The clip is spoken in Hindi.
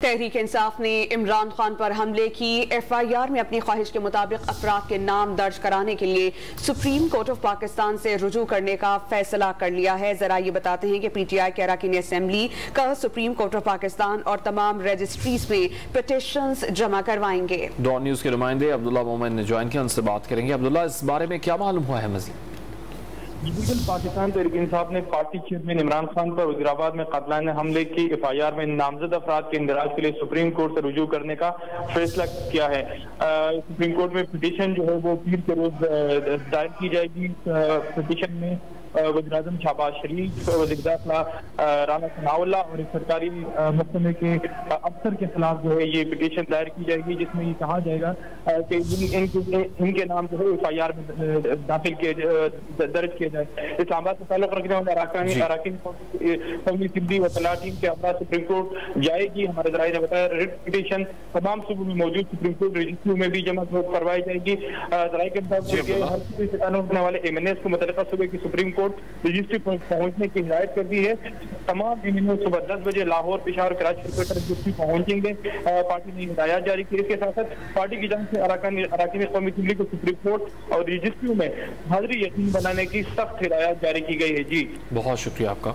तहरीक इंसाफ ने इमरान खान पर हमले की FIR में अपनी ख्वाहिश के मुताबिक अफराद के नाम दर्ज कराने के लिए सुप्रीम कोर्ट ऑफ पाकिस्तान से रुजू करने का फैसला कर लिया है। जरा ये बताते हैं कि PTI के अरकान असेंबली कल सुप्रीम कोर्ट ऑफ पाकिस्तान और तमाम रजिस्ट्रीज में पिटिशंस जमा करवाएंगे। डॉन न्यूज के नुमाइंदे अब्दुल्ला मोमिन ने ज्वाइन किया, उनसे बात करेंगे। अब्दुल्ला, इस बारे में क्या मालूम हुआ है मज़ीद? बिल्कुल, पाकिस्तान तहरीक इंसाफ ने पार्टी चेयरमैन इमरान खान पर वज़ीराबाद में कातिलाना हमले की FIR में नामजद अफराद के इंदराज के लिए सुप्रीम कोर्ट से रुजू करने का फैसला किया है। सुप्रीम कोर्ट में पिटीशन जो है वो पीर के रोज दायर की जाएगी। पिटीशन में वज़ीर-ए-आज़म शहबाज शरीफ, वज़ीर दाखिला राना सनाउल्लाह और एक सरकारी महकमे के अफसर के खिलाफ जो है ये पिटीशन दायर की जाएगी, जिसमें ये कहा जाएगा कि इनके नाम जो है FIR में दाखिल किए दर्ज किए जाए। इस्लामाबाद से ताल्लुक रखने वाले अरकान कौमी असेंबली व तलाह टीम के अफराद सुप्रीम कोर्ट जाएगी। हमारे जराये ने बताया रिट पिटीशन तमाम सूबों में मौजूद सुप्रीम कोर्ट रजिस्ट्री में भी जमा करवाई जाएगी। जराये के मुताबिक हर सूबे से ताल्लुक रखने वाले MNAs को मुतल्लिका सूबे की सुप्रीम कोर्ट रजिस्ट्री पर पहुंचने की हिदायत कर दी है। तमाम MNAs सुबह 10 बजे लाहौर, पेशावर, कराची रजिस्ट्री पहुंचेंगे। पार्टी ने हिदायत जारी की। इसके साथ साथ पार्टी की जानिब से अरकान कौमी असेंबली को सुप्रीम कोर्ट और रजिस्ट्री में हाजिरी यकीन बनाने की सख्त हिदायत जारी की गई है। जी, बहुत शुक्रिया आपका।